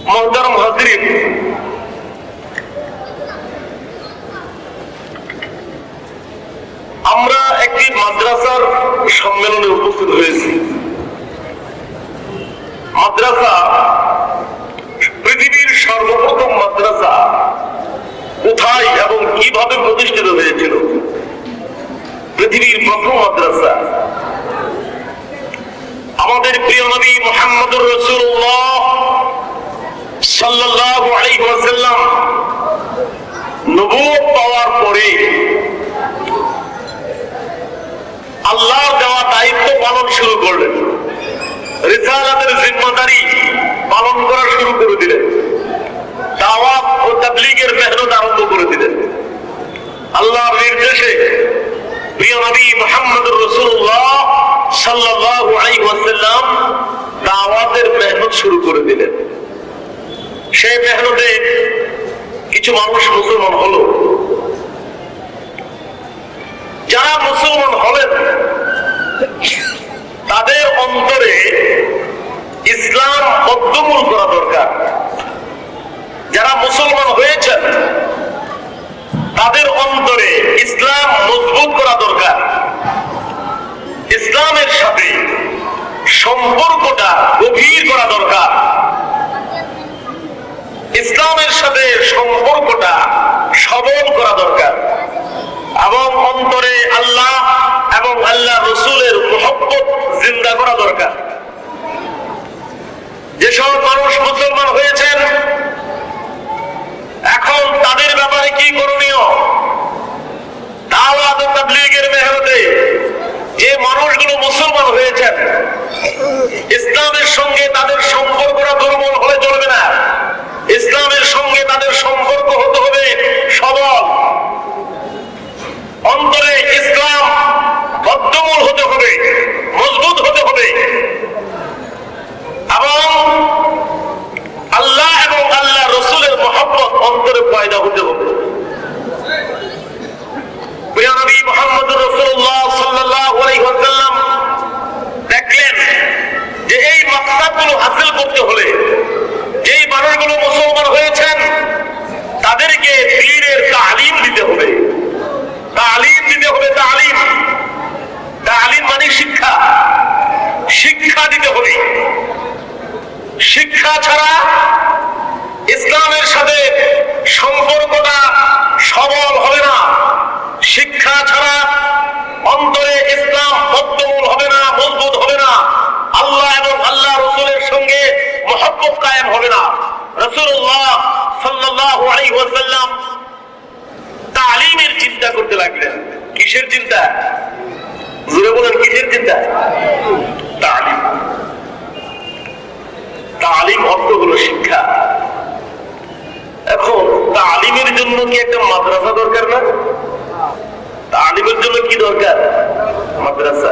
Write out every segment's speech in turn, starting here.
মুহতারাম হাজরিন, আমরা একটি মাদ্রাসার সম্মেলনে উপস্থিত হয়েছি। মাদ্রাসা, পৃথিবীর সর্বপ্রথম মাদ্রাসা কোথায় এবং কিভাবে প্রতিষ্ঠিত হয়েছিল? পৃথিবীর প্রথম মাদ্রাসা আমাদের প্রিয় নবী মুহাম্মদুর রাসূলুল্লাহ সাল্লাল্লাহু আলাইহি ওয়াসাল্লাম নবুয়ত পাওয়ার পরে আল্লাহর দেওয়া দায়িত্ব পালন শুরু করলেন, রিসালাতের জিম্মাদারি পালন করা শুরু করে দিলেন, দাওয়াত ও তাবলীগের মেহনত আরম্ভ করে দিলেন। আল্লাহর নির্দেশে প্রিয় নবী মুহাম্মদুর রাসূলুল্লাহ সাল্লাল্লাহু আলাইহি ওয়াসাল্লাম দাওয়াতের মেহনত শুরু করে দিলেন। সেই মেহনতে কিছু মানুষ মুসলমান হলো। যারা মুসলমান হলেন তাদের অন্তরে ইসলাম বদ্ধমূল করা দরকার। যারা মুসলমান হয়েছেন তাদের অন্তরে ইসলাম মজবুত করা দরকার। ইসলামের সাথে সম্পর্কটা গভীর করা দরকার। ইসলামের সাথে সম্পর্কটা সবল করা দরকার এবং অন্তরে আল্লাহ এবং আল্লাহ রসুলের মহব্বত জিন্দা করা দরকার। যেসব মানুষ মুসলমান হয়েছেন এখন তাদের ব্যাপারে কি করণীয়? দাওয়াত ও তাবলীগের মেহনতে যে মানুষগুলো মুসলমান হয়েছেন ইসলামের সঙ্গে তাদের সম্পর্কটা দুর্বল হলে চলবে না। ইসলামের সঙ্গে তাদের সম্পর্ক হতে হবে সবল, অন্তরে ইসলাম বদ্ধমূল হতে হবে, মজবুত হতে হবে এবং আল্লাহ এবং আল্লাহ রসুলের মহব্বত অন্তরে পয়দা হতে হবে। প্রিয় নবী মুহাম্মদুর রাসূলুল্লাহ সাল্লাল্লাহু আলাইহি ওয়াসাল্লাম দেখলেন যে এই মাকসাদগুলো হাসিল করতে হলে যেই মানুষগুলো মুসলমান হয়েছেন তাদেরকে দ্বীনের তালিম দিতে হবে। তালিম দিতে হবে। তালিম, তালিম মানে শিক্ষা। শিক্ষা দিতে হবে। শিক্ষা ছাড়া ইসলামের সাথে সম্পর্কটা সবল হবে না। শিক্ষা ছাড়া অন্তরে ইসলাম বদ্ধমূল হবে না, মজবুত হবে না। আল্লাহ এবং আল্লাহ রসুলের সঙ্গে মহব্বত কায়েম হবে না। রাসূলুল্লাহ সাল্লাল্লাহু আলাইহি ওয়াসাল্লাম তালিমের চিন্তা করতে লাগলেন। কিসের চিন্তা? জোরে বলেন, কিসের চিন্তা? তালিম। তালিম অর্থ হলো শিক্ষা। এখন তালিমের জন্য কি একটা মাদ্রাসা দরকার না? তালিমের জন্য কি দরকার? মাদ্রাসা।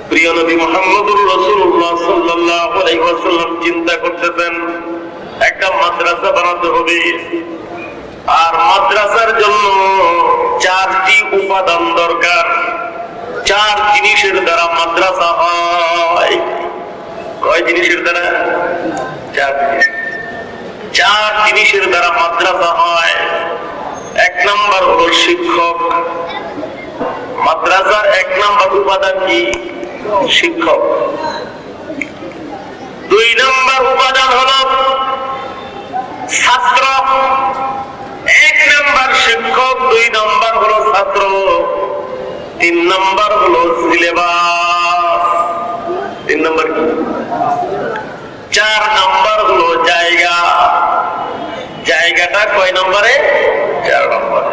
প্রিয় নবী মুহাম্মদুর রাসূলুল্লাহ সাল্লাল্লাহু আলাইহি ওয়াসাল্লাম চিন্তা করতেছেন একটা মাদ্রাসা বানাতে হবে। আর মাদ্রাসার জন্য চারটি উপাদান দরকার। চার জিনিসের দ্বারা মাদ্রাসা হয়। কয় জিনিসের দ্বারা? চার জিনিস। চার জিনিসের দ্বারা মাদ্রাসা হয়। এক নাম্বার হলো শিক্ষক। মাদ্রাসার এক নাম্বার উপাদান কি? শিক্ষক। দুই নাম্বার উপাদান হলো ছাত্র। এক নাম্বার শিক্ষক, দুই নাম্বার হলো ছাত্র, তিন নাম্বার হলো সিলেবাস। তিন নাম্বার কি? চার নাম্বার হলো জায়গা। জায়গাটা কয় নম্বরে? চার নম্বরে।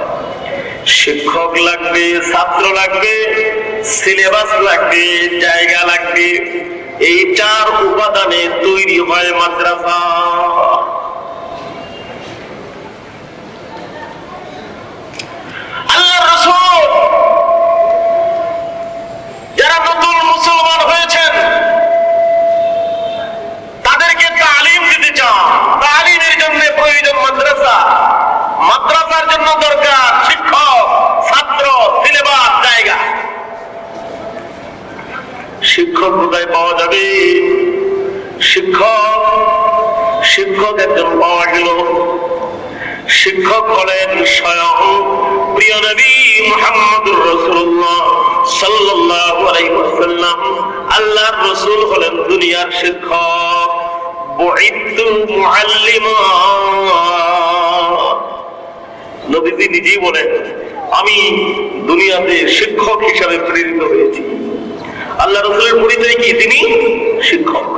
শিক্ষক লাগবে, ছাত্র লাগবে, সিলেবাস লাগবে, জায়গা লাগবে। এই চার উপাদানে তৈরি হয় মাদ্রাসা। আল্লাহর রাসূল যারা নতুন মুসলমান হয়েছেন তাদেরকে তালিম দিতে চান। তালিমের জন্য প্রয়োজন মাদ্রাসা। মাদ্রাসার জন্য দরকার শিক্ষক, ছাত্র, সিলেবাস, জায়গা। শিক্ষক কোথায় পাওয়া যাবে? শিক্ষক একজন পাওয়া গেল। শিক্ষক হলেন স্বয়ং প্রিয় নবী মুহাম্মদুর রাসূলুল্লাহ সাল্লাল্লাহু আলাইহি ওয়াসাল্লাম। আল্লাহর রাসূল হলেন দুনিয়ার শিক্ষক। বুইতু মুআল্লিমা, নবীজি নিজেই বলেন আমি দুনিয়াতে শিক্ষক হিসাবে প্রেরিত হয়েছি। আল্লাহ রাসূলের পরিচয় কি? তিনি শিক্ষক।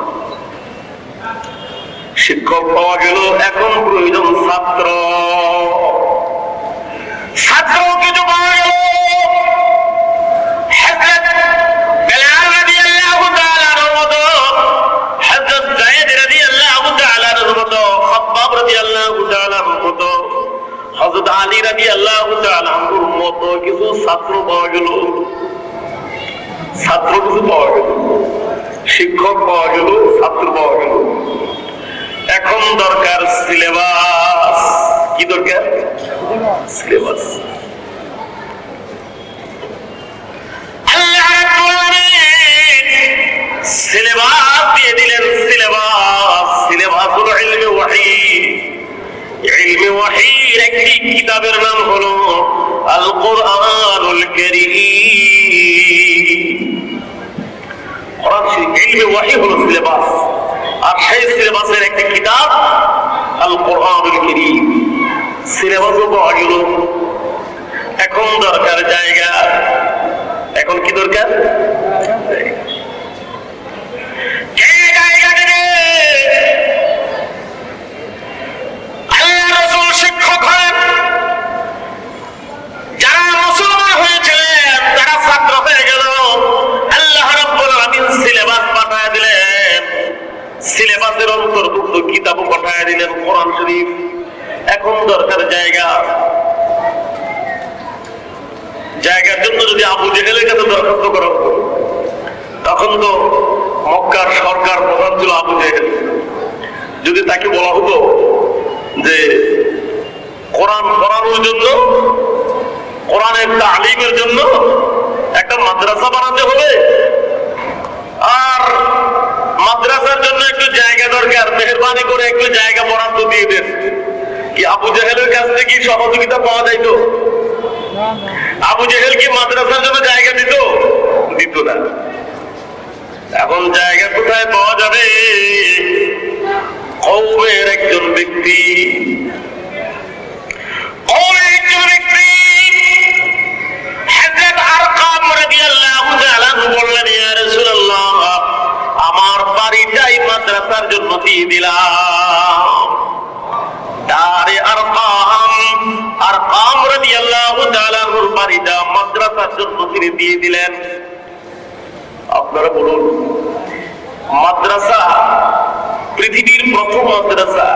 শিক্ষক পাওয়া গেল, এখন প্রয়োজন ছাত্র। ছাত্র কিছু পাওয়া গেল। হযরত বেলাল রাদিয়াল্লাহু তাআলার মতো, হযরত যায়েদ রাদিয়াল্লাহু তাআলার মতো, খাব্বাব রাদিয়াল্লাহু তাআলার মতো, হযরত আলী রাদিয়াল্লাহু তাআলার মতো কিছু ছাত্র পাওয়া গেল। ছাত্র কিছু পাওয়া গেল, শিক্ষক পাওয়া গেল, ছাত্র পাওয়া গেল। এখন দরকার সিলেবাস। কি দরকার? সিলেবাস। আল্লাহ রাব্বুল আলামিন সিলেবাস দিয়ে দিলেন। সিলেবাস হলো ইলমে ওয়াহী। ইলমে ওয়াহীর একটি কিতাবের নাম হলো আল কুরআনুল কারীম। কোরআন শরীফ ইলমে ওয়াহী হলো সিলেবাস, আর সেই সিলেবাসের একটি কিতাব আল কুরআনুল কারীম। সিলেবাসও পাওয়া গেল। এখন দরকার জায়গা। এখন কি দরকার? কে জায়গা দেবে? আল্লাহ রাসূল শিক্ষক হলেন, যারা মুসলমান হয়েছিলেন তারা ছাত্র হয়ে গেল। আল্লাহ রাব্বুল আলামিন সিলেবাস পাঠিয়ে দিলেন, সিলেবাসের অন্তর্ভুক্ত কিতাবও পাঠিয়ে দিলেন কোরআন শরীফ। এখন দরকার জায়গা। জায়গার জন্য যদি আবু জেহেলের কাছে দরখাস্ত করা হতো, তখন তো মক্কার সরকার প্রধান ছিল আবু জেহেল। যদি তাকে বলা হতো যে কোরআন পড়ানোর জন্য, কোরআনের তালিমের জন্য একটা মাদ্রাসা বানাতে হবে, আর মাদ্রাসার জন্য একটু জায়গা দরকার, মেহেরবানি করে একটু জায়গা বরাদ্দ দিয়ে দেন, কি আবু জেহেলের কাছ থেকে সহযোগিতা পাওয়া যাইতো? আবু জেহেল কি মাদ্রাসার জন্য জায়গা দিত? দিত না। এখন জায়গা কোথায় পাওয়া যাবে? কওমের একজন ব্যক্তি, হযরত আরকাম রাদিয়াল্লাহু তাআলা বললেন, ইয়া রাসূলুল্লাহ, আমার বাড়িটাই মাদ্রাসার জন্য দিয়ে দিলাম। দারে আরকাম রাদিয়াল্লাহু তাআলা বাড়িটা মাদ্রাসার জন্য তিনি দিয়ে দিলেন। আপনারা বলুন, মাদ্রাসা, পৃথিবীর প্রথম মাদ্রাসা,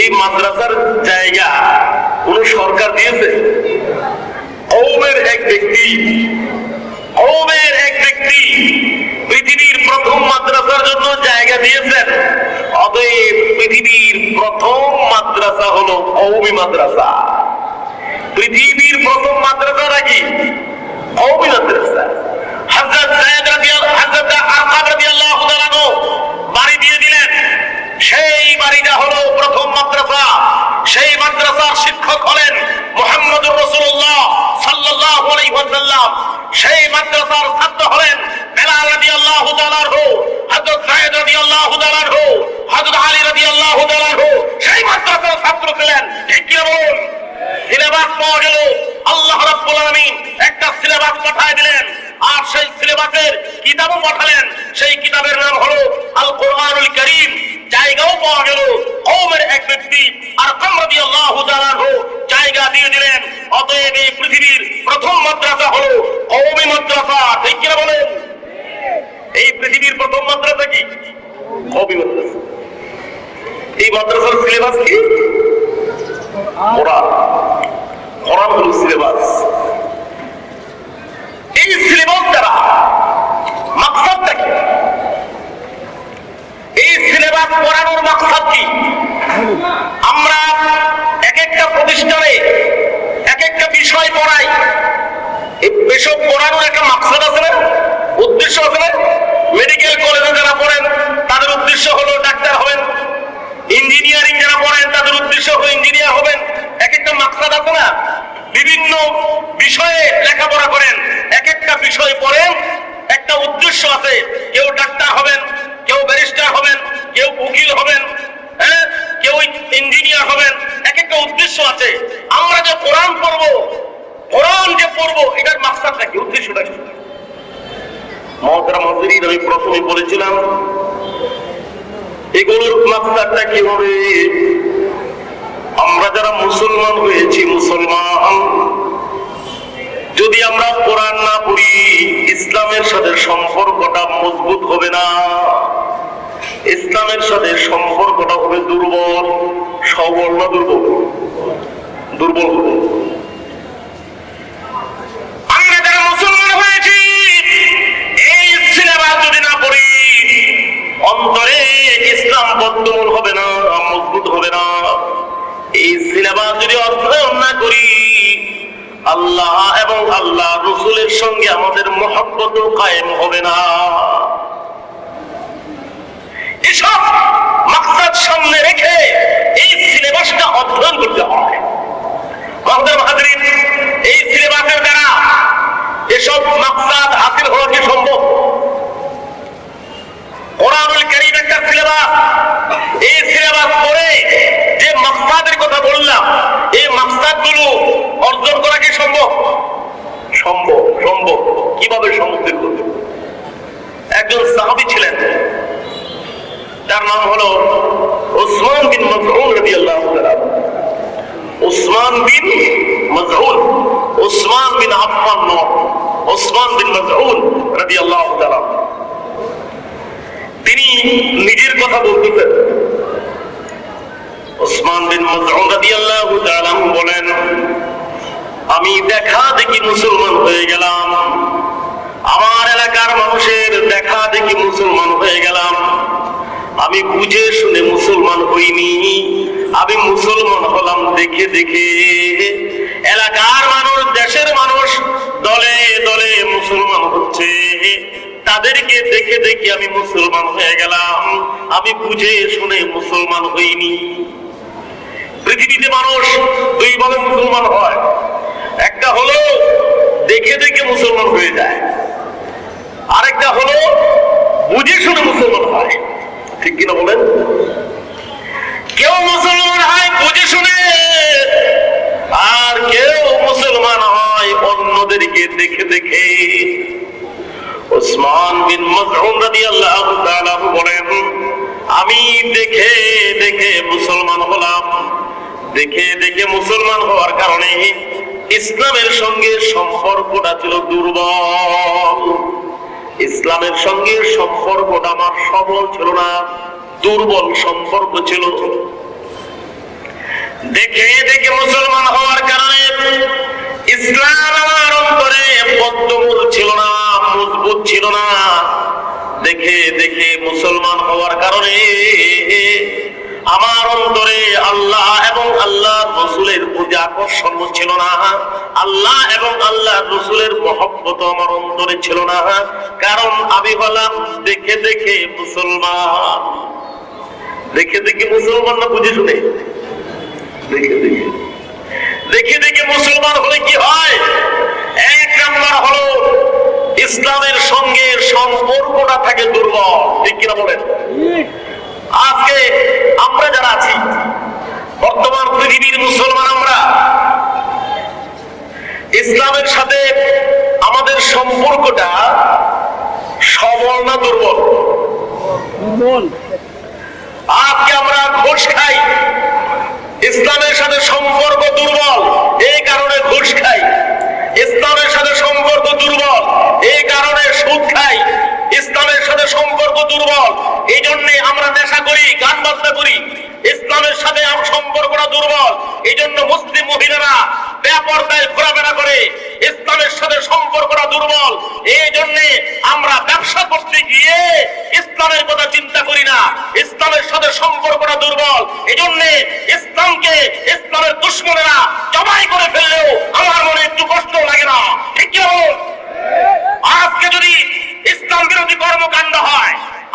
এই মাদ্রাসার জায়গা কোন সরকার দিয়েছে? কওমের এক ব্যক্তি পৃথিবীর প্রথম মাদ্রাসার জন্য জায়গা দিয়েছেন। অতএব পৃথিবীর প্রথম মাদ্রাসা হলো কওমি মাদ্রাসা। পৃথিবীর প্রথম মাদ্রাসাটা কি? কওমি মাদ্রাসা। হযরত যায়েদ আরকাম রাদিয়াল্লাহু তাআলা বাড়ি দিয়ে দিলেন। সেই বাড়িটা হলো প্রথম মাদ্রাসা। সেই মাদ্রাসার শিক্ষক হলেন মুহাম্মদুর রাসূলুল্লাহ সাল্লাল্লাহু আলাইহি ওয়াসাল্লাম। সেই মাদ্রাসার ছাত্র হলেন বেলাল রাদিয়াল্লাহু তাআলা আনহু, হযরত যায়েদ রাদিয়াল্লাহু তাআলা আনহু, হযরত আলী রাদিয়াল্লাহু তাআলা আনহু সেই মাদ্রাসার ছাত্র ছিলেন। ঠিক কি বলুন? সিলেবাস পাওয়া গেল। আল্লাহ রাব্বুল আলামিন একটা সিলেবাস পাঠিয়ে দিলেন, আর সেই সিলেবাসের কিতাবও পাঠালেন। সেই কিতাবের নাম হলো আল কুরআনুল কারীম। জায়গাও পাওয়া গেল। কওমের এক ব্যক্তি আরকাম রাদিয়াল্লাহু তাআলা আনহু জায়গা দিয়ে দিলেন। অতএব এই পৃথিবীর প্রথম মাদ্রাসা হলো কওমি মাদ্রাসা। ঠিক কি বলেন? এই পৃথিবীর প্রথম মাদ্রাসা কি? কওমি মাদ্রাসা। এই মাদ্রাসার সিলেবাস কি? কোরআন। কোরআন হলো সিলেবাস। এই সিলেবাস দ্বারা মাকসাদটা কি? এই সিলেবাস পড়ানোর মাকসাদ কি? আমরা এক একটা প্রতিষ্ঠানে এক একটা বিষয় পড়াই। এই বিষয় পড়ানোর একটা মাকসাদ আছে না, উদ্দেশ্য আছে না? মেডিকেল কলেজে যারা পড়েন তাদের উদ্দেশ্য হলো ডাক্তার হবেন, ইঞ্জিনিয়ার হাজির, আমি প্রথমে বলেছিলাম এগুলোর মাত্রাটা কি হবে? আমরা যারা মুসলমান হয়েছি, মুসলমান যদি আমরা কোরআন না পড়ি, ইসলামের সাথে সম্পর্কটা মজবুত হবে না, ইসলামের সাথে সম্পর্কটা হবে দুর্বল। সবল না দুর্বল? দুর্বল হবে। আমরা যারা মুসলমান হয়েছি, এই সিলেবাস যদি না পড়ি, অন্তরে ইসলাম বদ্ধমূল হবে না, মজবুত হবে না। এই সিলেবাস যদি অধ্যয়ন না করি, আল্লাহ এবং আল্লাহ রসুলের সঙ্গে আমাদের মহব্বত কায়েম হবে না। এসব মাকসাদ সামনে রেখে এই সিলেবাসটা অধ্যয়ন করতে হয়। এই সিলেবাসের দ্বারা এসব মাকসাদ হাসিল হওয়া কি সম্ভব? কোরআনুল কারীম একটা সিলেবাস, এই সিলেবাস পড়ে যে মাকসাদের কথা বললাম, এই মাকসাদগুলো অর্জন করা কি সম্ভব? সম্ভব। সম্ভব। কিভাবে সম্ভব? দেখুন, একজন সাহাবী ছিলেন, তার নাম হলো উসমান বিন মাযউন রাদিয়াল্লাহু তাআলা। উসমান বিন মাযউন, উসমান বিন আফফান নয়, উসমান বিন মাযউন রাদিয়াল্লাহু তাআলা। তিনি নিজের কথা বলতেছেন। উসমান বিন মাযউন রাদিয়াল্লাহু তাআলা বলেন, আমি দেখা দেখি মুসলমান হয়ে গেলাম, আমার এলাকার মানুষের দেখা দেখি মুসলমান হয়ে গেলাম। আমি বুঝে শুনে মুসলমান হইনি, আমি মুসলমান হলাম দেখে দেখে। এলাকার মানুষ, দেশের মানুষ দলে দলে মুসলমান হচ্ছে, তাদেরকে দেখে দেখে আমি মুসলমান হয়ে গেলাম, আমি বুঝে শুনে মুসলমান হইনি। পৃথিবীতে মানুষ দুই ভাবে মুসলমান হয়, একটা হলো দেখে দেখে মুসলমান হয়ে যায়, আরেকটা হলো বুঝে শুনে মুসলমান হয়। ঠিক কিনা বলেন? কেউ মুসলমান হয় বুঝে শুনে, আর কেউ মুসলমান হয় অন্যদেরকে দেখে দেখে। উসমান বিন মাযউন রাদিয়াল্লাহু তাআলা বলেন, আমি দেখে দেখে মুসলমান হলাম, দেখে দেখে মুসলমান হওয়ার কারণে ইসলামের সঙ্গে সম্পর্কটা ছিল দুর্বল। ইসলামের সঙ্গে সম্পর্কটা আমার সবল ছিল না, দুর্বল সম্পর্ক ছিল। দেখে দেখে মুসলমান হওয়ার কারণে ইসলাম আমার অন্তরে বদ্ধমূল ছিল না, মজবুত ছিল না। দেখে দেখে মুসলমান হওয়ার কারণে আমার অন্তরে আল্লাহ এবং আল্লাহ রসুলের প্রতি আকর্ষণ ছিল না, আল্লাহ এবং আল্লাহ রসুলের মহব্বত আমার অন্তরে ছিল না। কারণ আমি হলাম দেখে দেখে মুসলমান। দেখে দেখে মুসলমান না বুঝে শুনে? দেখে দেখে দেখে দেখে মুসলমান হলে কি হয়? এক নাম্বার হলো ইসলামের সঙ্গে সম্পর্কটা থাকে দুর্বল। ঠিক কিনা বলেন? আজকে আমরা যারা আছি, বর্তমান পৃথিবীর মুসলমান, আমরা ইসলামের সাথে আমাদের সম্পর্কটা সবল না দুর্বল? আজকে আমরা ঘুষ খাই, ইসলামের সাথে সম্পর্ক দুর্বল, এই কারণে ঘুষ খাই। ইসলামের সাথে সম্পর্ক দুর্বল, এই কারণে সুদ খাই। ইসলামের সাথে সম্পর্ক দুর্বল, এই জন্য আমরা নেশা করি, গান বাজনা করি। ইসলামের সাথে সম্পর্কটা দুর্বল, এই জন্য মুসলিম মহিলারা বেপরদায় ঘোরাফেরা করে। ইসলামের সাথে সম্পর্কটা দুর্বল, এই জন্য আমরা ব্যবসা করতে গিয়ে ইসলামের কথা চিন্তা করি না। ইসলামের সাথে সম্পর্কটা দুর্বল, এই জন্য ইসলামকে ইসলামের দুশমনেরা জবাই করে ফেললেও আমার মনে একটু কষ্ট লাগে না। ঠিক কি? আজকে যদি ইসলাম বিরোধী কর্মকাণ্ড হয়,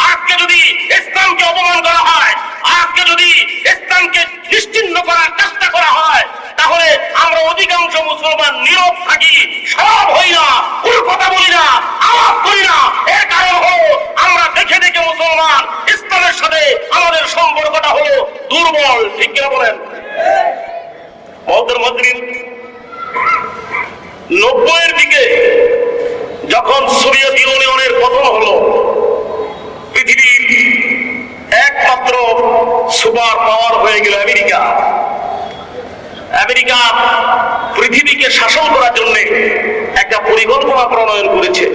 আজকে যদি ইসলামকে অপমান করা হয়, আজকে যদি ইসলামকে নিশ্চিহ্ন করার চেষ্টা করা হয়, তাহলে আমরা অধিকাংশ মুসলমান নীরব থাকি, সব হই না, কোনো কথা বলি না, আওয়াজ করি না। এর কারণ হলো আমরা দেখে দেখে মুসলমান, ইসলামের সাথে আমাদের সম্পর্কটা হলো দুর্বল। ঠিক কিনা বলেন? বলতের মধ্যে 90-এর দিকে যখন সোভিয়েত ইউনিয়নের পতন হলো, পৃথিবীর একমাত্র সুপার পাওয়ার হয়ে গেল আমেরিকা। আমেরিকা পৃথিবীকে শাসন করার জন্য একটা পরিকল্পনা প্রণয়ন করেছে।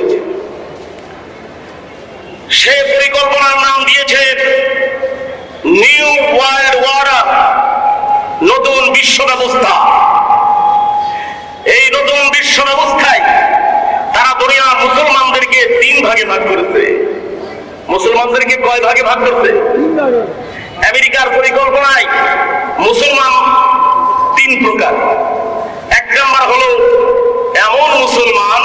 সে পরিকল্পনার নাম দিয়েছে নিউ ওয়ার্ল্ড অর্ডার, নতুন বিশ্ব ব্যবস্থা। এই নতুন বিশ্ব ব্যবস্থায় তারা দুনিয়ার মুসলমানদেরকে 3 ভাগে ভাগ করেছে। মুসলমানদেরকে কয় ভাগে ভাগ করছে? আমেরিকার পরিকল্পনায় মুসলমান 3 প্রকার। 1 নাম্বার হলো এমন মুসলমান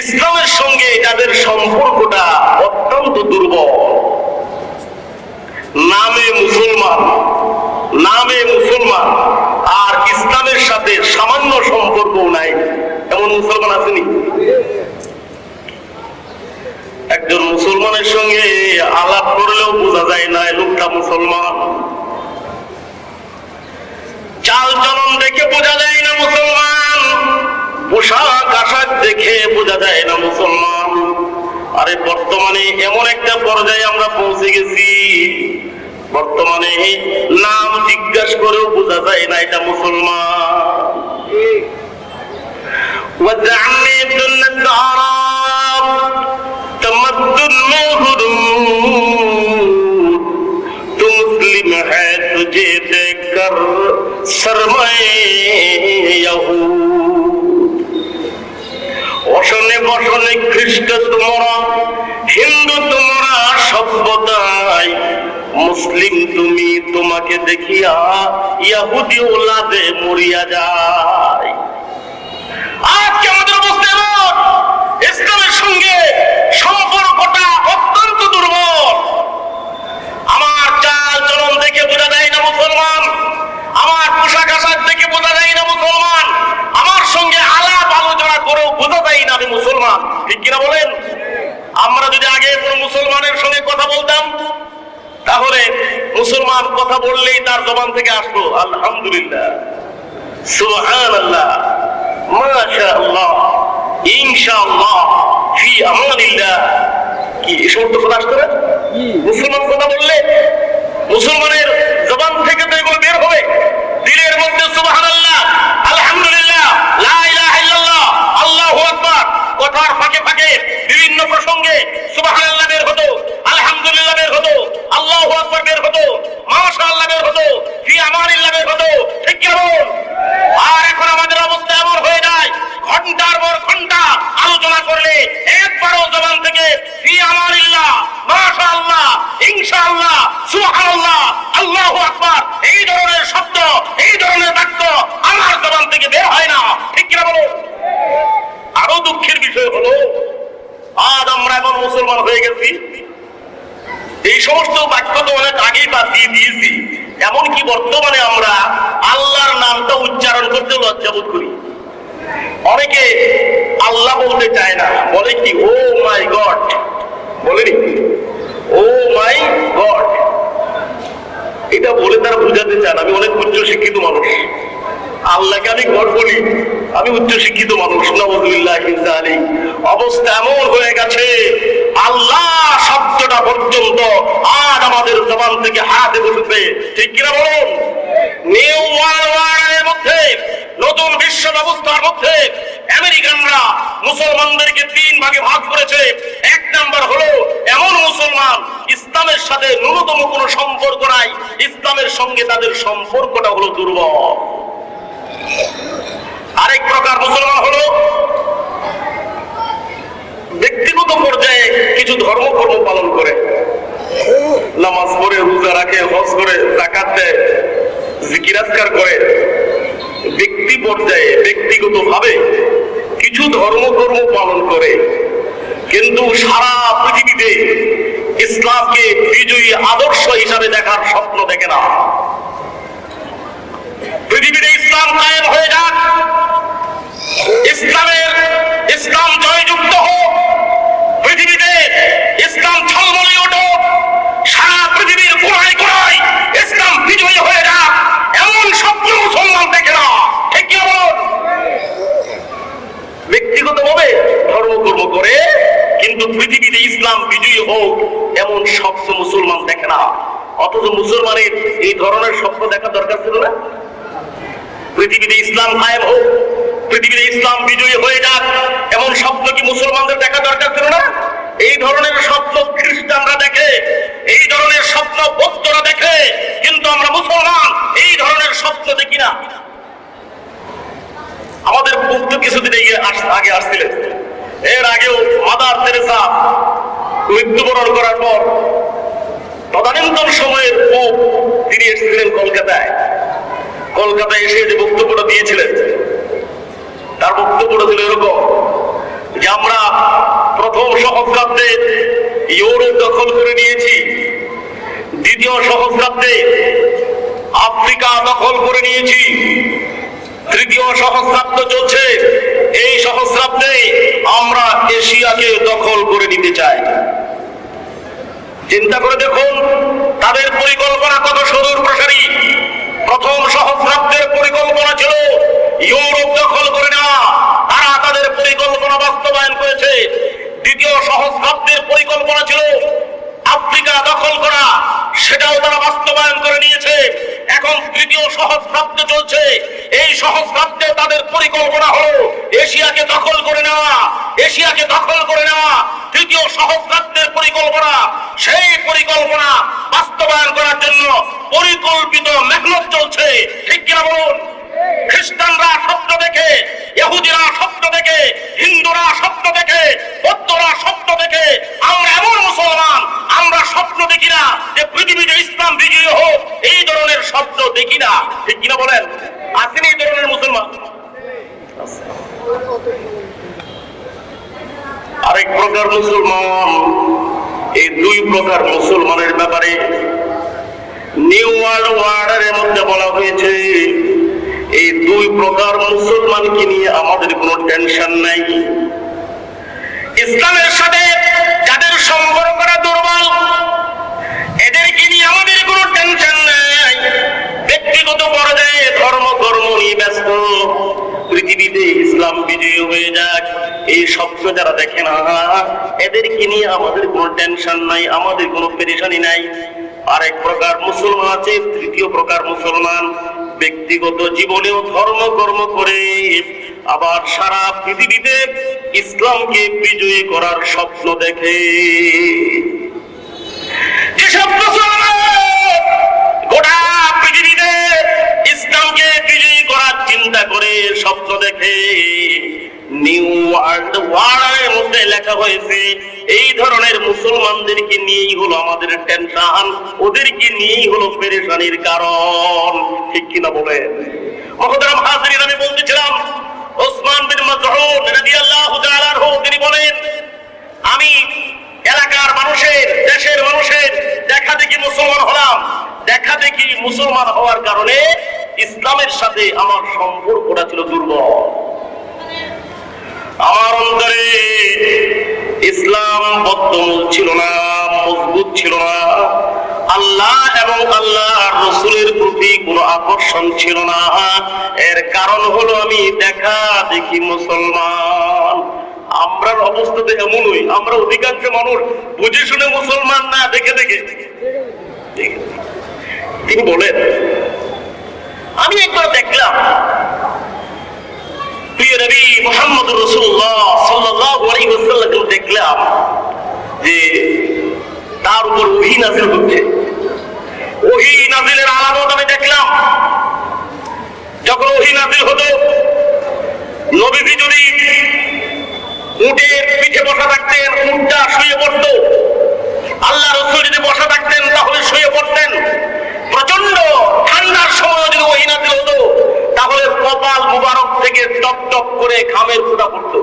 ইসলামের সঙ্গে যাদের সম্পর্কটা অত্যন্ত দুর্বল, নামে মুসলমান আর ইসলামের সাথে সামান্য সম্পর্কও নাই, এমন মুসলমান আসেনি? একজন মুসলমানের সঙ্গে আলাপ করলেও বোঝা যায় না লোকটা মুসলমান, চাল চলন দেখে বোঝা যায় না মুসলমান, পোশাক আশাক দেখে বোঝা যায় না মুসলমান। আরে বর্তমানে এমন একটা পর্যায়ে আমরা পৌঁছে গেছি, বর্তমানে নাম জিজ্ঞাসা করেও বোঝা যায় না এটা মুসলমান। तमद्दुन में तू मुस्लिम है तुझे देखकर शर्माए यहूद। অশনে বসনে খ্রিস্ট তোমরা, হিন্দু তোমরা সভ্যতায়, মুসলিম তুমি, তোমাকে দেখিয়া ইহুদি ওলাদে মরিয়া যায়। আজকে আমাদের অবস্থা এমন, ইসলামের সঙ্গে সম্পর্কটা অত্যন্ত দুর্বল। আমার চাল চলন দেখে বোঝা যায় না মুসলমান, আমার পোশাক আশাক দেখে বোঝা যায় না মুসলমান, আমার সঙ্গে আলাপ আলোচনা করেও বোঝা যায় না আমি মুসলমান। ঠিক কিনা বলেন? আমরা যদি আগে কোনো মুসলমানের সঙ্গে কথা বলতাম, তাহলে মুসলমান কথা বললেই তার জবান থেকে আসতো আলহামদুলিল্লাহ, সুবহানাল্লাহ, মাশাআল্লাহ, ইনশাআল্লাহ, ফি আমানিল্লাহ। কি এই সমস্ত কথা আসতো না? মুসলমান কথা বললে মুসলমানের জবান থেকে তো এগুলো বের হবে। দিলের মধ্যে সুবহানাল্লাহ, আলহামদুলিল্লাহ, লা ইলাহা ইল্লাল্লাহ, আল্লাহু আকবার, কথার ফাঁকে ফাঁকে বিভিন্ন প্রসঙ্গে সুবহানাল্লাহ বের হতো, আলহামদুলিল্লাহ বের হতো, আল্লাহু আকবার বের হতো, মাশাআল্লাহ বের হতো, ফি আমানিল্লাহ বের হতো। ঠিক কি বল? আর এখন আমাদের অবস্থা এমন হয়ে যায়, ঘন্টার পর ঘন্টা আলোচনা করলে একবারও জবান থেকে ফি আমানিল্লাহ, মাশাআল্লাহ, ইনশাআল্লাহ, সুবহানাল্লাহ, আল্লাহু আকবার এই ধরনের শব্দ, এই ধরনের বাক্য আমার জবান থেকে বের হয় না। ঠিক কি বল? আরো দুঃখের বিষয় হলো, আজ আমরা এখন মুসলমান হয়ে গেছি, এই সমস্ত বাক্য তো অনেক আগেই বাদ দিয়ে দিয়েছি। এমনকি বর্তমানে আমরা আল্লাহর নামটা উচ্চারণ করতে লজ্জাবোধ করি। অনেকে আল্লাহ বলতে চায় না, বলে কি ও মাই গড, বলেনি ও মাই গড। এটা বলে তারা বুঝাতে চান আমি অনেক উচ্চ শিক্ষিত মানুষ, আল্লাহকে আমি গড বলি, আমি উচ্চ শিক্ষিত মানুষ। নাউযুবিল্লাহ মিন যালিক। অবস্থা এমন হয়ে গেছে, আল্লাহ শব্দটা পর্যন্ত আজ আমাদের জবান থেকে হারাতে বসেছে। ঠিক কিনা বলুন? নিউ ওয়ার্ল্ড অর্ডারের মধ্যে, নতুন বিশ্ব ব্যবস্থার মধ্যে আমেরিকানরা মুসলমানদেরকে 3 ভাগে ভাগ করেছে। 1 নাম্বার হলো এমন মুসলমান ইসলামের সাথে ন্যূনতম কোনো সম্পর্ক নাই, ইসলামের সঙ্গে তাদের সম্পর্কটা হলো দুর্বল। আরেক প্রকার মুসলমান হলো ব্যক্তিগত পর্যায়ে কিছু ধর্মকর্ম পালন করে, নামাজ পড়ে, রোজা রাখে, হজ করে, যাকাত দেয়, জিকির আজকার করে। ব্যক্তি পর্যায়ে ব্যক্তিগত ভাবে কিছু ধর্মকর্ম পালন করে, কিন্তু সারা পৃথিবীতে ইসলামকে বিজয়ী আদর্শ হিসাবে দেখার স্বপ্ন দেখে না। পৃথিবীতে ইসলাম কায়েম হয়ে যাক, ইসলাম জয়যুক্ত হোক, পৃথিবীতে ইসলাম ঝলমলে উঠুক, সারা পৃথিবীর কোনায় কোনায় ইসলাম বিজয়ী হয়ে যাক, এমন স্বপ্ন মুসলমান দেখে না। ঠিক কি বলুন? বিজয়ী হোক এমন স্বপ্ন মুসলমান দেখে না। অথচ মুসলমানের এই ধরনের স্বপ্ন দেখা দরকার ছিল না। পৃথিবীতে ইসলাম কায়েম হোক, পৃথিবীতে ইসলাম বিজয়ী হয়ে যাক এমন স্বপ্ন কি মুসলমানদের দেখা দরকার ছিল না? এই ধরনের স্বপ্ন খ্রিস্টানরা দেখে, এই ধরনের স্বপ্ন বৌদ্ধরা দেখে, কিন্তু আমরা মুসলমান এই ধরনের স্বপ্ন দেখি না। আমাদের বৌদ্ধ কিছুদিন আগে আসছিলেন, এর আগেও মাদার তেরেসা মৃত্যুবরণ করার পর তদানীন্তন সময়ের পোপ তিনি এসেছিলেন কলকাতায়। কলকাতায় এসে যে বক্তব্যটা দিয়েছিলেন, তার বক্তব্যটা ছিল এরকম যে আমরা প্রথম সহস্রাব্দে ইউরোপ দখল করে নিয়েছি, দ্বিতীয় সহস্রাব্দে আফ্রিকা দখল করে নিয়েছি, তৃতীয় সহস্রাব্দ চলছে, এই সহস্রাব্দে আমরা এশিয়াকে দখল করে নিতে চাই। চিন্তা করে দেখুন তাদের পরিকল্পনা কত সুদূর প্রসারী। প্রথম সহস্রাব্দের পরিকল্পনা ছিল ইউরোপ দখল করে নেওয়া, তারা তাদের পরিকল্পনা বাস্তবায়ন করেছে। দ্বিতীয় সহস্রাব্দের পরিকল্পনা ছিল আফ্রিকা দখল করা, সেটাও তারা বাস্তবায়ন করে নিয়েছে। এখন তৃতীয় সহস্রাব্দ চলছে, এই সহস্রাব্দে তাদের পরিকল্পনা হলো এশিয়াকে দখল করে নেওয়া, এশিয়াকে দখল করে নেওয়া। তৃতীয় সহস্রাব্দের পরিকল্পনা, সেই পরিকল্পনা বাস্তবায়ন করার জন্য পরিকল্পিত মেহনত চলছে। ঠিক কিনা বলুন? খ্রিস্টানরা স্বপ্ন দেখে, ইহুদিরা স্বপ্ন দেখে, হিন্দুরা স্বপ্ন দেখে, বৌদ্ধরা স্বপ্ন দেখে। আমরা এমন মুসলমান, আমরা স্বপ্ন দেখি না যে পৃথিবীতে ইসলাম বিজয়ী হোক, এই ধরনের স্বপ্ন দেখি না। ঠিক কিনা বলেন? আছেন এই ধরনের মুসলমান? আরেক প্রকার মুসলমান, এই দুই প্রকার মুসলমানের ব্যাপারে নিউ ওয়ার্ল্ড অর্ডারের মধ্যে বলা হয়েছে এই দুই প্রকার মুসলমানকে নিয়ে আমাদের কোনো টেনশন নাই। ইসলামের সাথে যাদের সম্পর্কটা দুর্বল, এদেরকে নিয়ে আমাদের কোনো টেনশন নাই। ব্যক্তিগত পর্যায়ে ধর্ম কর্ম নিয়ে ব্যস্ত, পৃথিবীতে ইসলাম বিজয়ী হয়ে যাক এই স্বপ্ন যারা দেখে না, এদেরকে নিয়ে আমাদের কোনো টেনশন নাই, আমাদের কোনো পেরেশানি নাই। আরেক প্রকার মুসলমান আছে, তৃতীয় প্রকার মুসলমান, ব্যক্তিগত জীবনেও ধর্ম কর্ম করে আবার সারা পৃথিবীতে ইসলামকে বিজয়ী করার স্বপ্ন দেখে। যেসব মুসলমান গোটা পৃথিবীতে ইসলামকে বিজয়ী করার চিন্তা করে স্বপ্ন দেখে, নিউ ওয়ার্ল্ড ওয়ার্ডের মধ্যে লেখা হয়েছে এই ধরনের মুসলমানদেরকে নিয়েই হলো আমাদের টেনশন, ওদেরকে নিয়েই হলো পেরেশানির কারণ। ঠিক কিনা বলেন? মুহতারাম হাজিরিন, আমি বলতেছিলাম ওসমান বিন মাসউদ রাদিয়াল্লাহু তাআলা আনহু তিনি বলেন, আমি এলাকার মানুষের, দেশের মানুষের দেখা দেখি মুসলমান হলাম, দেখা দেখি মুসলমান হওয়ার কারণে ইসলামের সাথে আমার সম্পর্কটা ছিল দুর্বল। আমার অন্তরে ইসলাম বদ্ধমূল ছিল না, মজবুত ছিল না। আল্লাহ এবং আল্লাহর রাসূলের প্রতি কোনো আকর্ষণ ছিল না। এর কারণ হলো আমি দেখা দেখি মুসলমান। আমরার অবস্থাতে এমনই, আমরা অধিকাংশ মানুষ বুঝে শুনে মুসলমান না, দেখে দেখে। তিনি বলেন, আমি একবার দেখলাম প্রিয় নবী মুহাম্মদ রাসূলুল্লাহ সাল্লাল্লাহু আলাইহি ওয়াসাল্লাম, দেখলাম যে তার উপর ওহী নাযিল হচ্ছে। ওহী নাযিলের আলামত আমি দেখলাম। যখন ওহী নাযিল হতো, নবীজি যদি উটের পিঠে বসা থাকতেন, উটটা শুয়ে পড়ত। আল্লাহ রাসূল যদি বসা থাকতেন তাহলে শুয়ে পড়তেন। প্রচন্ড ঠান্ডার সময় যদি ওহী নাযিল হতো তাহলে কপাল মুবারক থেকে টপ টপ করে ঘামের ফোঁটা পড়তো।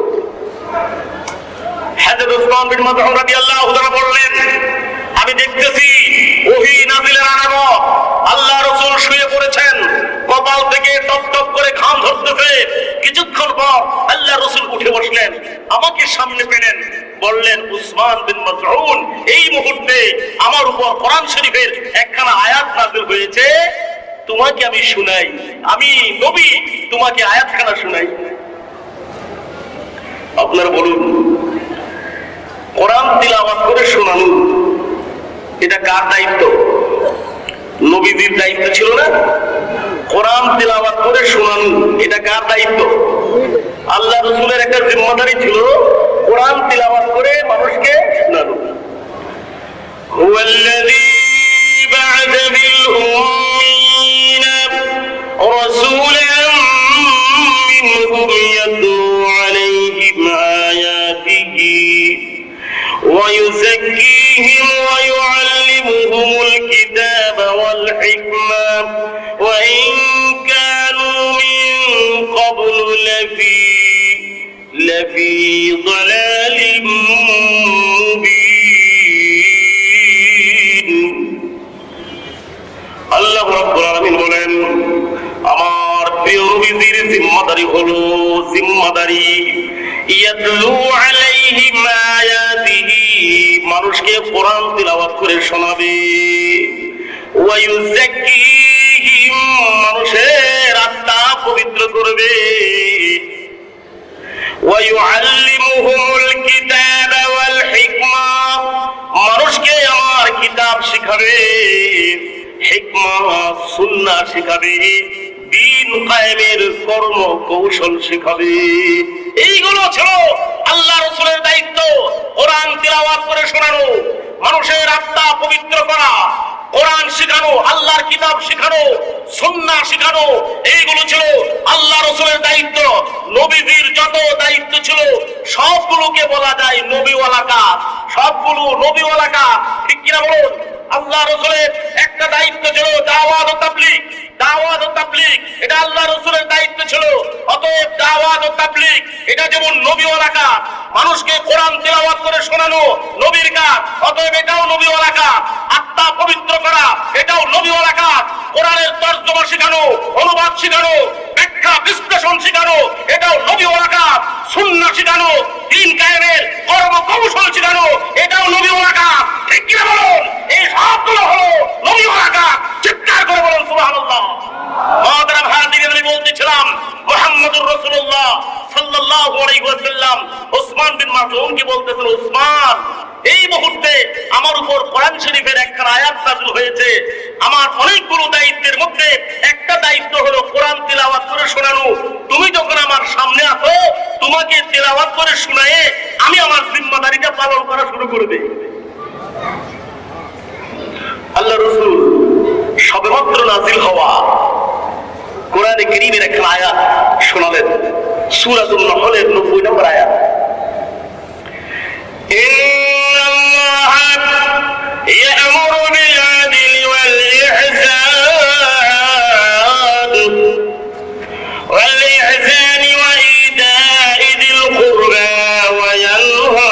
হযরত ওসমান বিন মাসউদ রাদিয়াল্লাহু তাআলা বললেন, আমি দেখতেছি ওহী নাযিলের আলামত। আল্লাহ রাসূল শুয়ে পড়েছেন, কপাল থেকে টপ টপ করে ঘাম ঝরতেছে। কিছুক্ষণ পর আল্লাহ রাসূল উঠে বসলেন, আমাকে সামনে পেলেন, বললেন, ওসমান বিন মাসউদ, এই মুহূর্তে আমার উপর কোরআন শরীফের একখানা আয়াত নাযিল হয়েছে, তোমাকে আমি শুনাই। আমি নবী, তোমাকে আয়াতখানা শুনাই। আপনারা বলুন, কোরআন তিলাওয়াত করে শোনানো, এটা কার দায়িত্ব? নবীজির দায়িত্ব ছিল না? কোরআন তিলাওয়াত করে শোনানো, এটা কার দায়িত্ব? আল্লাহ রাসূলের একটা জিম্মাদারি ছিল কোরআন তিলাওয়াত করে মানুষকে শোনানো। হুয়াল্লাযী বা'আথা বিল উম্মিয়িনা রাসূলান মিনহুম ইয়াতলু আলাইহিম আয়াতিহি ওয়া ইউযাক্কিহিম ওয়া ইউআল্লিমুহুমুল কিতাবা ওয়াল হিকমা ওয়া ইন কানূ মিন ক্বাবলু লাফি দালালিম মুবিন। আল্লাহ রাব্বুল আলামিন বলেন, আমার প্রিয় নবীর জিম্মাদারি হলো ইয়াতলু আলাইহিম আয়াতিহি, মানুষকে কোরআন তিলাওয়াত করে শোনাবে, ওয়া ইউযাক্কিহিম, মানুষের আত্মা পবিত্র করবে, ওয়া ইউআল্লিমুহুমুল কিতাবা ওয়াল হিকমা, মানুষকে আমার কিতাব শিখাবে, হিকমা সুন্নাহ শিখাবে, দ্বীন কায়েমের কর্ম কৌশল শিখাবে। এইগুলো ছিল আল্লাহ রাসূলের দায়িত্ব। কোরআন তিলাওয়াত করে শোনানো, মানুষের আত্মা পবিত্র করা, কোরআন শিখানো, আল্লাহর কিতাব শিখানো, সুন্নাহ শিখানো, এইগুলো ছিল আল্লাহ রাসূলের দায়িত্ব। নবীজির যত দায়িত্ব ছিল সবগুলোকে বলা যায় নবীওয়ালা কাজ, সবগুলো নবীওয়ালা কাজ, ঠিক কিনা বলুন? আল্লাহ রাসূলের একটা দায়িত্ব ছিল দাওয়াত ও তাবলীগ, দাওয়াত ও তাবলীগ এটা আল্লাহ রাসূলের দায়িত্ব ছিল। অতএব দাওয়াত ও তাবলীগ এটা যেমন নবীওয়ালা কাজ, মানুষকে কোরআন তিলাওয়াত করে শোনানো নবীর কাজ, অতএব এটাও নবীওয়ালা কাজ। আত্মা পবিত্র করা এটাও নবীওয়ালা কাজ। কোরআনের তরজমা শেখানো, অনুবাদ শেখানো, ব্যাখ্যা বিশ্লেষণ শেখানো এটাও নবীওয়ালা কাজ। সুন্নাহ শেখানো, দ্বীন কায়েমের কর্ম কৌশল শেখানো এটাও নবীওয়ালা কাজ, ঠিক কি না বলুন? এই সবগুলো হলো নবীওয়ালা কাজ। চিৎকার করে বলুন সুবহানাল্লাহ। মহতারাম হাজিরিন, আমি বলতেছিলাম মুহাম্মদুর রাসূলুল্লাহ সাল্লাল্লাহু আলাইহি ওয়াসাল্লাম ওসমান বিন মাযউনকে বলতেছেন, ওসমান, এই মুহূর্তে আমার উপর কোরআন শরীফের একটা আয়াত নাযিল হয়েছে, আমার অনেকগুলো দায়িত্বের মধ্যে একটা দায়িত্ব হলো কোরআন তিলাওয়াত করে শোনানো। তুমি যখন আমার সামনে আসো, তোমাকে তিলাওয়াত করে শোনায়ে আমি আমার জিম্মাদারিটা পালন করা শুরু করে দেই। আল্লাহ রাসূল সবেমাত্র নাযিল হওয়া কোরআনে কারীমের একটা আয়াত শোনালেন, সূরাতুন নাহলের 90 নম্বর আয়াত। ইন্নাল্লাহা ইয়া'মুরু বিল আদলি ওয়াল ইহসানি ওয়া ইতা'i যিল কুরবা ওয়া ইয়ানহা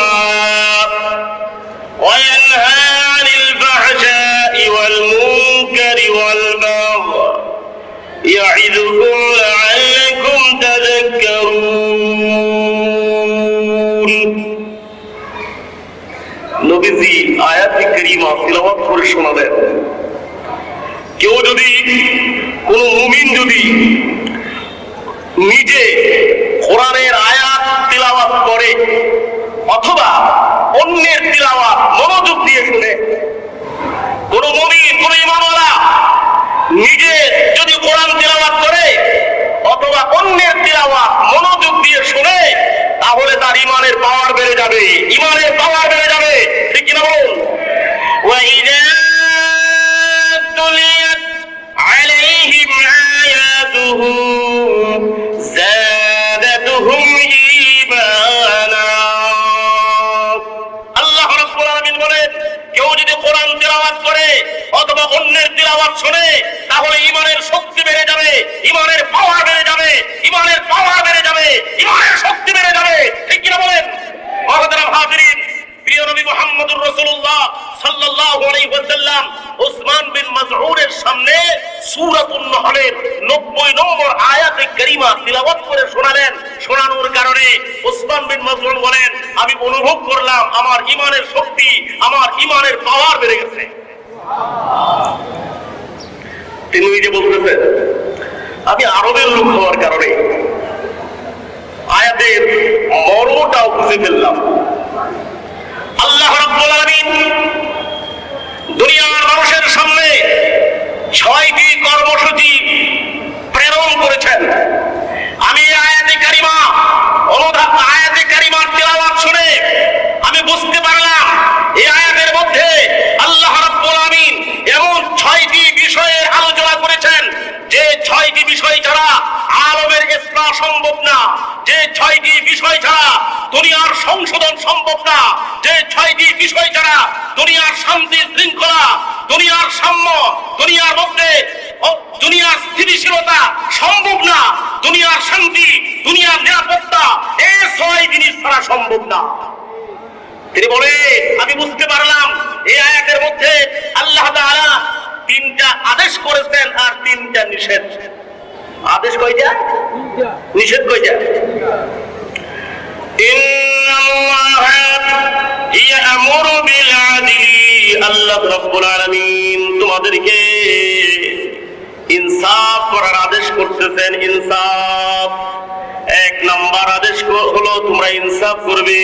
আনিল ফাহশা'i ওয়াল মুনকারি ওয়াল বাগই ইয়া'iদুকুম লা'আল্লাকুম তাযাক্কারুন। নবীজি আয়াতে কারীমা তিলাওয়াত করে শোনালেন। কেউ যদি, কোন মুমিন যদি নিজে কোরআনের আয়াত তিলাওয়াত করে অথবা অন্যের তিলাওয়াত মনোযোগ দিয়ে শুনে, কোন মুমিন, কোন ঈমানওয়ালা নিজে যদি কোরআন তিলাওয়াত করে অথবা অন্যের তিলাওয়াত মনোযোগ দিয়ে শুনে, তাহলে তার ঈমানের পাওয়ার বেড়ে যাবে, ঈমানের পাওয়ার বেড়ে যাবে, ঠিক কি না বলুন? ওয়া ইযা তুলিয়াত আলাইহিম আয়াতুহু যাদাতুহুম ঈমানা। আল্লাহ রাব্বুল আলামিন বলেন, কেউ যদি কোরআন তিলাওয়াত করে অথবা অন্যের তিলাওয়াত শুনে, তাহলে ঈমানের শক্তি বেড়ে যাবে, ঈমানের পাওয়ার বেড়ে যাবে, ঈমানের পাওয়ার বেড়ে যাবে, ঈমানের শক্তি বেড়ে যাবে, ঠিক কি না বলেন? মহতারাম হাজিরিন, প্রিয় নবী মুহাম্মদুর রাসূলুল্লাহ সাল্লাল্লাহু আলাইহি ওয়াসাল্লাম ওসমান বিন মাযউনের সামনে সূরাতুন নাহলের 90 নম্বর আয়াতে কারীমা তিলাওয়াত করে শোনালেন। শোনানোর কারণে ওসমান বিন মাযউন বলেন, আমি অনুভব করলাম আমার ঈমানের শক্তি, আমার ঈমানের পাওয়ার বেড়ে গেছে। তিনি নিজে বলতেছেন, আমি আরবের লোক হওয়ার কারণে আয়াতের মর্মটাও বুঝে ফেললাম। আল্লাহ রাব্বুল আলামিন দুনিয়ার মানুষের সামনে 6টি কর্মসূচি প্রেরণ করেছেন। আমি আয়াতে কারিমা আয়াতে কারিমার তিলাওয়াত শুনে আমি বুঝতে পারলাম এই আয়াতের মধ্যে আল্লাহ রাব্বুল আলামিন এমন 6টি বিষয়ের আলোচনা করেছেন যে 6টি বিষয় ছাড়া আলমের ইসলাহ সম্ভব না, যে 6টি বিষয় ছাড়া দুনিয়ার সংশোধন সম্ভব না, যে 6টি বিষয় ছাড়া দুনিয়ার শান্তি শৃঙ্খলা, দুনিয়ার সাম্য, দুনিয়ার মধ্যে দুনিয়ার স্থিতিশীলতা সম্ভব না, দুনিয়ার শান্তি, দুনিয়ার নিরাপত্তা এই 6 জিনিস ছাড়া সম্ভব না। তিনি বলে আমি বুঝতে পারলাম এই আয়াতের মধ্যে আল্লাহ তাআলা 3টা আদেশ করেছেন আর 3টা নিষেধ। আদেশ কয়টা? নিষেধ কয়টা? ইন্নাল্লাহা ইয়া'মুরু বিল আদলি, আল্লাহ রাব্বুল আলামিন তোমাদেরকে ইনসাফ করার আদেশ করতেছেন। ইনসাফ 1 নাম্বার আদেশ হলো তোমরা ইনসাফ করবে।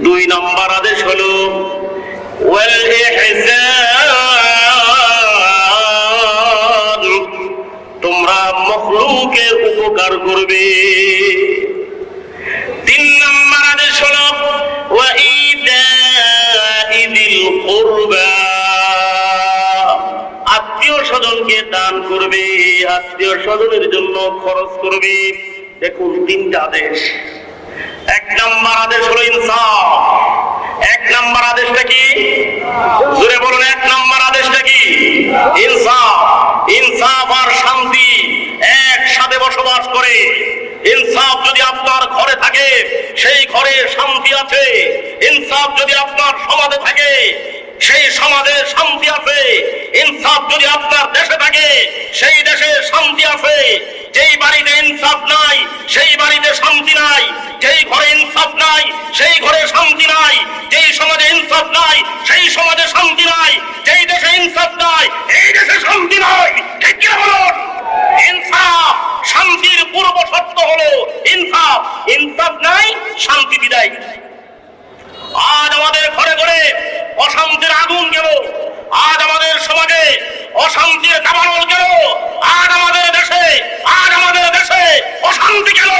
2 নাম্বার আদেশ হলো ওয়াল ইহসান, তোমরা মখলুকের উপকার করবে। 3 নাম্বার আদেশ হলো ওয়া ইদাইযিল কুরবা, আত্মীয় স্বজনকে দান করবে, আত্মীয় স্বজনের জন্য খরচ করবে। দেখুন 3টা আদেশ। 1 নাম্বার আদেশ হলো ইনসাফ। 1 নাম্বার আদেশটা কি? জোরে বলুন, 1 নাম্বার আদেশটা কি? ইনসাফ। ইনসাফ আর শান্তি একসাথে বসবাস করে। ইনসাফ যদি আপনার ঘরে থাকে সেই ঘরে শান্তি আছে। ইনসাফ যদি আপনার সমাজে থাকে সেই সমাজে শান্তি আছে। ইনসাফ যদি আপনার দেশে থাকে সেই দেশে শান্তি আছে। যেই বাড়িতে ইনসাফ নাই সেই বাড়িতে শান্তি নাই। যেই ঘরে ইনসাফ নাই সেই ঘরে শান্তি নাই। যেই সমাজে ইনসাফ নাই সেই সমাজে শান্তি নাই। যেই দেশে ইনসাফ নাই এই দেশে শান্তি নাই। ঠিক কি বলুন? ইনসাফ শান্তির পূর্ব শর্ত হলো ইনসাফ। ইনসাফ নাই শান্তি বিদায়। আজ আমাদের ঘরে ঘরে অশান্তির আগুন গেল। আজ আমাদের সমাজে অশান্তির দাবানল গেল। আজ আমাদের দেশে অশান্তি গেল।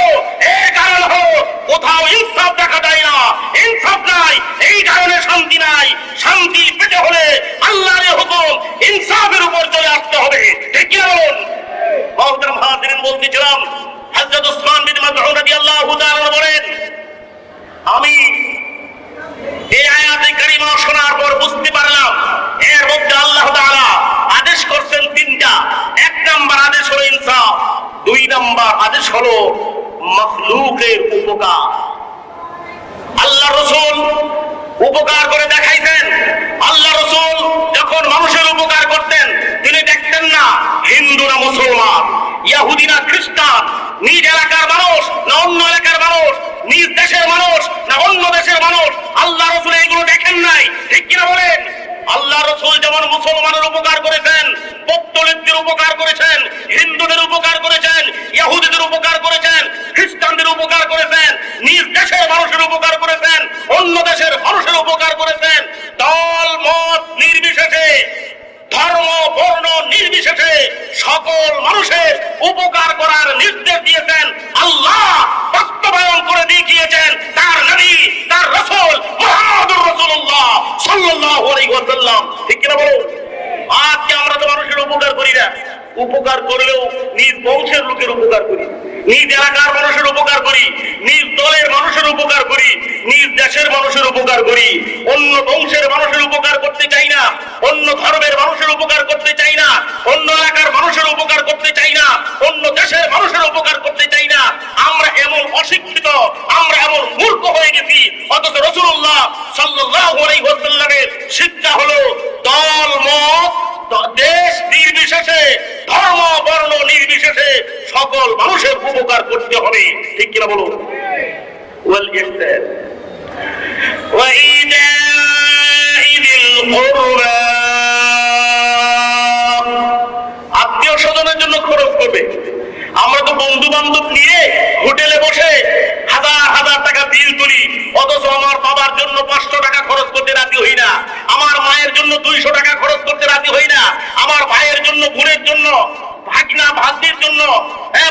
এই কারণ হলো কোথাও ইনসাফ দেখা যায় না। ইনসাফ নাই এই কারণে শান্তি নাই। শান্তি পেতে হলে আল্লাহর হুকুম ইনসাফের উপর চলে আসতে হবে। ঠিক কি বলুন? মুহতারাম হাজিরিন, বলতেছিলাম হযরত উসমান বিন মাযউন রাদিয়াল্লাহু তাআলা বলেন, আমি এই আয়াতে কারিমা শোনার পর বুঝতে পারলাম এর মধ্যে আল্লাহ তাআলা আদেশ করছেন 3টা। 1 নাম্বার আদেশ হলো ইনসাফ। 2 নাম্বার আদেশ হলো মাখলুকের উপকার। আল্লাহ রাসূল উপকার করে দেখাইছেন। আল্লাহ রাসূল যখন মানুষের উপকার করতেন তিনি দেখতেন না হিন্দু না মুসলমান, ইহুদি না খ্রিস্টান, নিজ এলাকার মানুষ না অন্য এলাকার মানুষ, নিজ দেশের মানুষ না অন্য দেশের মানুষ। আল্লাহ রাসূল এগুলো দেখেন নাই। ঠিক কিনা বলেন? আল্লাহ রাসূল যেমন মুসলমানের উপকার করেছেন, পৌত্তলিকদের উপকার করেছেন, হিন্দুদের উপকার করেছেন, ইহুদিদের উপকার করেছেন, খ্রিস্টানদের উপকার করেছেন, নিজ দেশের মানুষের উপকার করেছেন, অন্য দেশের মানুষের উপকার করেছেন। দল মত নির্বিশেষে, ধর্ম বর্ণ নির্বিশেষে সকল মানুষের উপকার করার নির্দেশ দিয়েছেন। আল্লাহ বাস্তবায়ন করে দেখিয়েছেন তার নবী, তার রাসূল মুহাম্মদুর রাসূলুল্লাহ সাল্লাল্লাহু আলাইহি ওয়াসাল্লাম। ঠিক কিনা বলুন? আজকে আমরা তো মানুষের উপকার করি না। উপকার করলেও নিজ বংশের লোকের উপকার করি, নিজ এলাকার মানুষের উপকার করি, নিজ দলের মানুষের উপকার করি, নিজ দেশের মানুষের উপকার করি। অন্য বংশের মানুষের উপকার করতে চাই না, অন্য ধর্মের মানুষের উপকার করতে চাই না, অন্য এলাকার মানুষের উপকার করতে চাই না, অন্য দেশের মানুষের উপকার করতে চাই না। আমরা এমন অশিক্ষিত, আমরা এমন মূর্খ হয়ে গেছি। অথচ রাসূলুল্লাহ সাল্লাল্লাহু আলাইহি ওয়াসাল্লামের শিক্ষা হলো দল মত দেশ নির্বিশেষে, ধর্ম বর্ণ নির্বিশেষে সকল মানুষের উপকার করতে হবে। ঠিক কিনা বলুন? ওয়াল ইহসান ওয়া ইদাইযিল কুরবা, আত্মীয় স্বজনের জন্য খরচ করবে। আমরা তো বন্ধু বান্ধব নিয়ে হোটেলে বসে হাজার হাজার টাকা বিল করি, অথচ আমার বাবার জন্য 500 টাকা খরচ করতে রাজি হই না, আমার মায়ের জন্য 200 টাকা খরচ করতে রাজি হই না, আমার ভাইয়ের জন্য, বোনের জন্য, ভাগনা ভাগ্নির জন্য,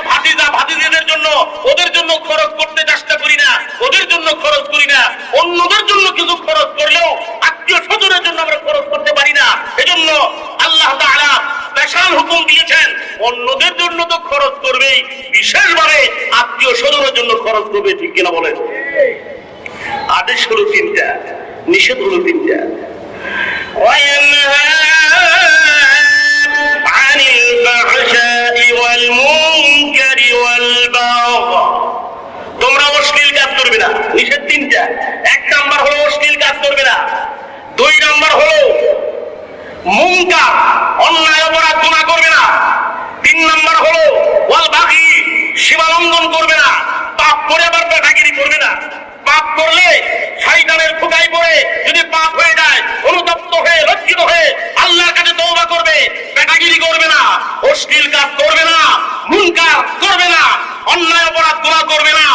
ভাতিজা ভাতিজিদের জন্য, ওদের জন্য খরচ করতে চেষ্টা করি না, ওদের জন্য খরচ করি না। অন্যদের জন্য কিছু খরচ করলেও আত্মীয় স্বজনের জন্য আমরা খরচ করতে পারি না। এজন্য আল্লাহ তাআলা স্পেশাল হুকুম দিয়েছেন, অন্যদের জন্য তো খরচ করবেই, বিশেষভাবে আত্মীয় স্বজনের জন্য খরচ করবে। ঠিক কিনা বলেন? আদেশ হলো 3টা, নিষেধ হলো 3টা। তোমরা অশ্লীল কাজ করবে না, নিষেধ 3টা। 1 নাম্বার হলো অশ্লীল কাজ করবে না, 2 নাম্বার হলো মুনকার অন্যায় অপরাধ গুনাহ করবে না, 3 নাম্বার হলো ওয়াল বাগি সীমা লঙ্ঘন করবে না, পাপ করে আবার বেটাগিরি করবে না। পাপ করলে শয়তানের খোঁটায় পড়ে যদি পাপ হয়ে যায়, অনুতপ্ত হয়ে লজ্জিত হয়ে আল্লাহর কাছে তওবা করবে, বেটাগিরি করবে না, অশ্লীল কাজ করবে না, মুনকার করবে না, অন্যায় অপরাধ গুনাহ করবে না,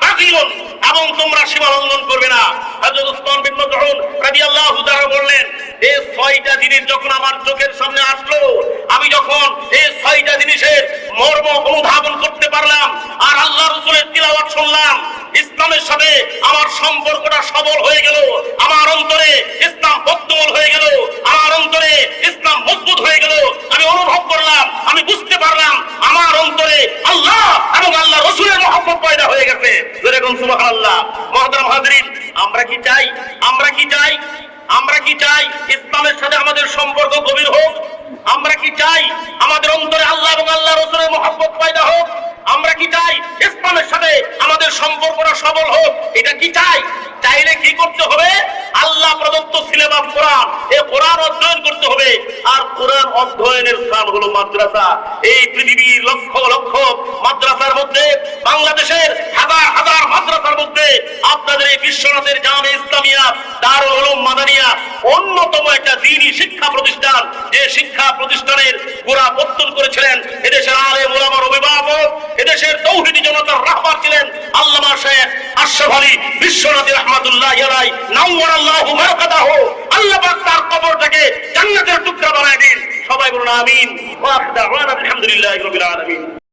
বাগিয়ন এবং তোমরা সীমা লঙ্ঘন করবে না। হযরত উসমান বিন মাযউন রাদিয়াল্লাহু তাআলা বললেন, এই 6টা জিনিস যখন আমার চোখের সামনে আসলো, আমি যখন এই 6টা জিনিসের মর্ম অনুধাবন করতে পারলাম আর আল্লাহ রাসূলের তিলাওয়াত শুনলাম, ইসলামের সাথে আমার সম্পর্কটা সবল হয়ে গেল, আমার অন্তরে ইসলাম বদ্ধমূল হয়ে গেল, আমার অন্তরে ইসলাম মজবুত হয়ে গেল। আমি অনুভব করলাম, আমি বুঝতে পারলাম আমার অন্তরে আল্লাহ এবং আল্লাহ রাসূলের মহব্বত পয়দা হয়ে গেছে। যেরকম সুবহানাল্লাহ। মুহতারাম হাজরিন, আমরা কি চাই? আমরা কি চাই? আমরা কি চাই ইসলামের সাথে আমাদের সম্পর্ক গভীর হোক? আমরা কি চাই আমাদের অন্তরে আল্লাহ এবং আল্লাহ রাসূলের মহব্বত পয়দা হোক? আমরা কি চাই ইসলামের সাথে আমাদের সম্পর্কটা সবল হোক? এটা কি চাই? চাইলে কি করতে হবে? আল্লাহ প্রদত্ত সিলেবাস কোরআন, এই কোরআন অধ্যয়ন করতে হবে। আর কোরআন অধ্যয়নের স্থান হলো মাদ্রাসা। এই পৃথিবীর লক্ষ লক্ষ মাদ্রাসার মধ্যে, বাংলাদেশের হাজার হাজার মাদ্রাসার মধ্যে আপনাদের এই বিশ্বনাথের জামে ইসলামিয়া দারুল উলুম মাদানিয়া অন্যতম একটা দ্বীনি শিক্ষা প্রতিষ্ঠান, যে শিক্ষা প্রতিষ্ঠানের গোড়া পত্তন করেছিলেন এদেশের আলেম ওলামার অভিভাবক, এদেশের তৌহিদি জনতার রাহবার ছিলেন আল্লামা শেখ আশরাফ আলী বিশ্বনাথী রাহমাতুল্লাহি আলাইহি নাওয়ারাল্লাহু বারাকাতাহু। আল্লাহ পাক তার কবরটাকে জান্নাতের টুকরা বানায় দিন। সবাই বলুন আমিন। ওয়া আখিরু দাওয়ানা আলহামদুলিল্লাহি রাব্বিল আলামিন।